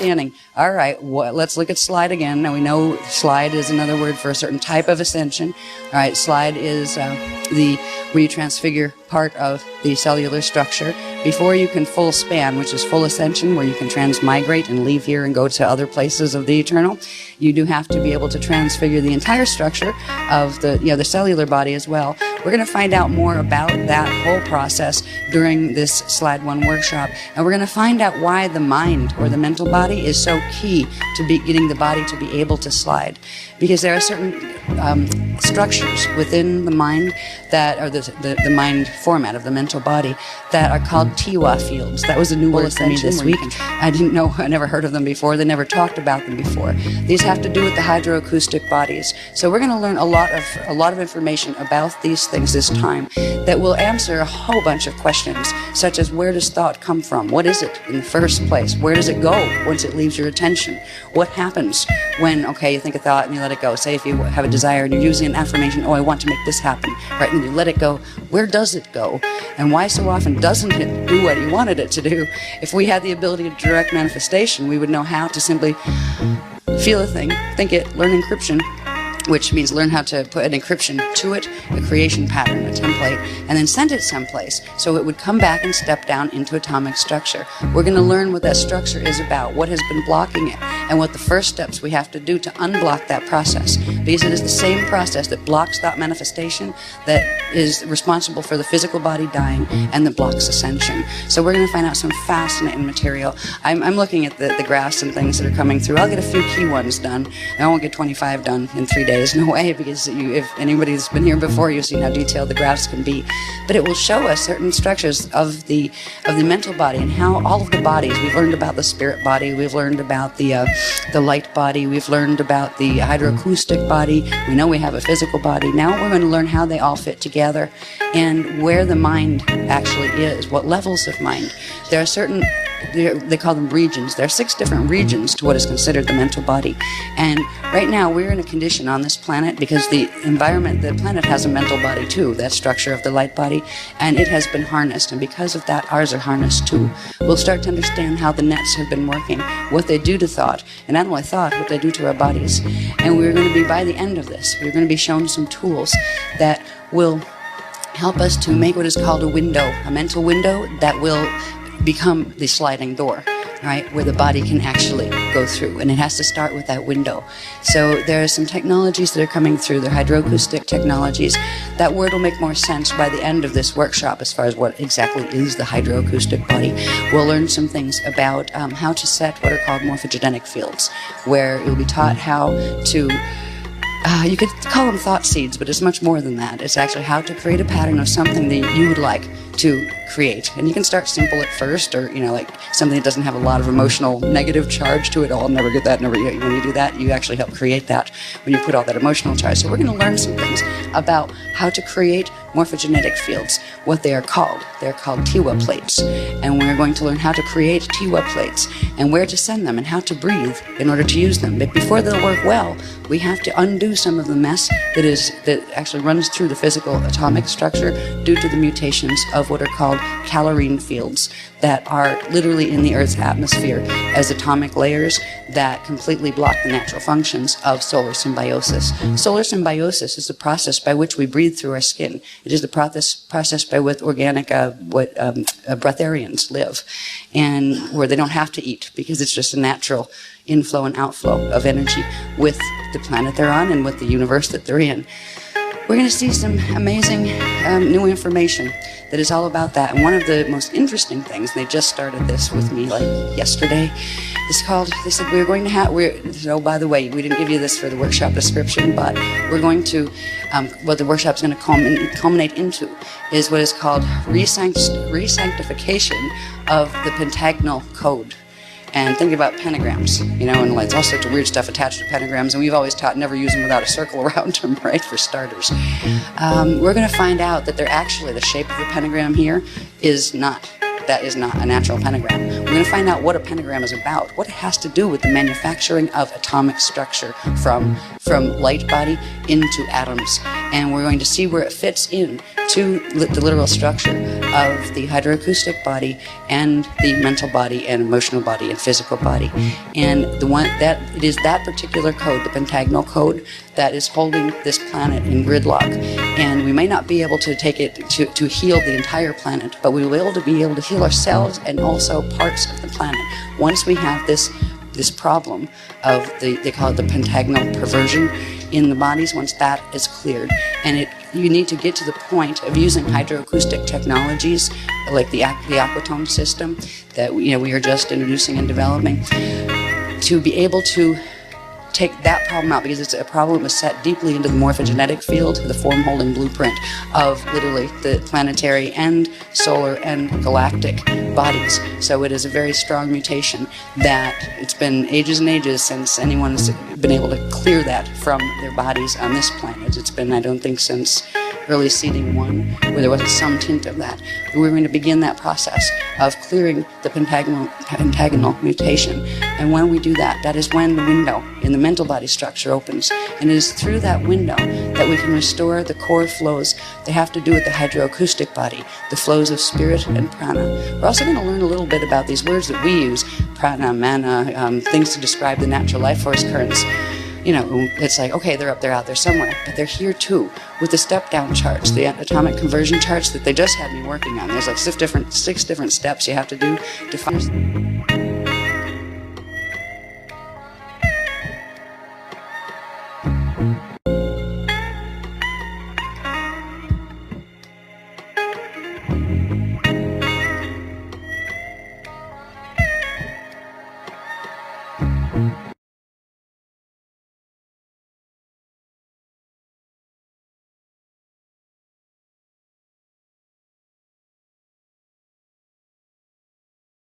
understanding, all right, let's look at slide again. Now we know slide is another word for a certain type of ascension. All right, slide is where you transfigure part of the cellular structure before you can full span, which is full ascension, where you can transmigrate and leave here and go to other places of the eternal. You do have to be able to transfigure the entire structure of the cellular body as well. We're going to find out more about that whole process during this Slide 1 workshop, and we're going to find out why the mind or the mental body is so key to getting the body to be able to slide. Because there are certain structures within the mind that are the mind format of the mental body that are called Tiwa fields. That was a new word for me this week. I didn't know, I never heard of them before. They never talked about them before. These have to do with the hydroacoustic bodies. So we're going to learn a lot of information about these things this time that will answer a whole bunch of questions, such as where does thought come from? What is it in the first place? Where does it go once it leaves your attention? What happens when, okay, you think a thought and you let it go? Say if you have a desire and you're using an affirmation, oh, I want to make this happen, right? And you let it go. Where does it go? And why so often doesn't it do what you wanted it to do? If we had the ability of direct manifestation, we would know how to simply feel a thing, think it, learn encryption, which means learn how to put an encryption to it, a creation pattern, a template, and then send it someplace so it would come back and step down into atomic structure. We're going to learn what that structure is about, what has been blocking it, and what the first steps we have to do to unblock that process. Because it is the same process that blocks thought manifestation that is responsible for the physical body dying and that blocks ascension. So we're going to find out some fascinating material. I'm looking at the graphs and things that are coming through. I'll get a few key ones done, and I won't get 25 done in 3 days. No way, because if anybody's been here before, you've seen how detailed the graphs can be. But it will show us certain structures of the mental body and how all of the bodies. We've learned about the spirit body. We've learned about the light body. We've learned about the hydroacoustic body. We know we have a physical body. Now we're going to learn how they all fit together and where the mind actually is, what levels of mind. There are certain, they call them regions. There are 6 different regions to what is considered the mental body. And right now we're in a condition on this planet because the environment, the planet has a mental body too, that structure of the light body, and it has been harnessed. And because of that, ours are harnessed too. We'll start to understand how the nets have been working, what they do to thought, and not only thought, what they do to our bodies. And we're going to be, by the end of this, we're going to be shown some tools that will help us to make what is called a window, a mental window that will become the sliding door, right, where the body can actually go through. And it has to start with that window. So there are some technologies that are coming through. They're hydroacoustic technologies. That word will make more sense by the end of this workshop as far as what exactly is the hydroacoustic body. We'll learn some things about how to set what are called morphogenetic fields, where you'll be taught how to you could call them thought seeds, but it's much more than that. It's actually how to create a pattern of something that you would like to create. And you can start simple at first, or, like something that doesn't have a lot of emotional negative charge to it. Oh, I'll never get that. When you do that, you actually help create that when you put all that emotional charge. So we're going to learn some things about how to create morphogenetic fields, what they are called. They're called Tiwa plates. And we're going to learn how to create Tiwa plates and where to send them and how to breathe in order to use them. But before they'll work well, we have to undo some of the mess that actually runs through the physical atomic structure due to the mutations of what are called calorine fields that are literally in the Earth's atmosphere as atomic layers that completely block the natural functions of solar symbiosis. Solar symbiosis is the process by which we breathe through our skin. It is the process by which organic breatharians live, and where they don't have to eat because it's just a natural inflow and outflow of energy with the planet they're on and with the universe that they're in. We're going to see some amazing new information that is all about that. And one of the most interesting things, they just started this with me like yesterday, is called, they said we're going to have, oh, by the way, we didn't give you this for the workshop description, but we're going to, what the workshop's going to culminate into is what is called resanctification of the pentagonal code. And think about pentagrams, and like all sorts of weird stuff attached to pentagrams, and we've always taught never use them without a circle around them, right, for starters. We're going to find out that they're actually, the shape of the pentagram here is not a natural pentagram. We're going to find out what a pentagram is about, what it has to do with the manufacturing of atomic structure from light body into atoms. and we're going to see where it fits in to the literal structure of the hydroacoustic body and the mental body and emotional body and physical body. And it is that particular code, the pentagonal code, that is holding this planet in gridlock. And we may not be able to take it to heal the entire planet, but we will be able to heal ourselves and also parts of the planet once we have this problem of they call it the pentagonal perversion in the bodies. Once that is cleared, and you need to get to the point of using hydroacoustic technologies like the Aquatone system that we are just introducing and developing to be able to take that problem out, because it's a problem that was set deeply into the morphogenetic field, the form-holding blueprint of literally the planetary and solar and galactic bodies. So it is a very strong mutation that it's been ages and ages since anyone's been able to clear that from their bodies on this planet. It's been, I don't think, since early seeding 1, where there wasn't some tint of that. But we're going to begin that process of clearing the pentagonal mutation. And when we do that, that is when the window in the mental body structure opens. And it is through that window that we can restore the core flows that have to do with the hydroacoustic body, the flows of spirit and prana. We're also going to learn a little bit about these words that we use, prana, mana, things to describe the natural life force currents. It's like, okay, they're up there, out there somewhere, but they're here too, with the step-down charts, the atomic conversion charts that they just had me working on. There's like 6 different steps you have to do to find.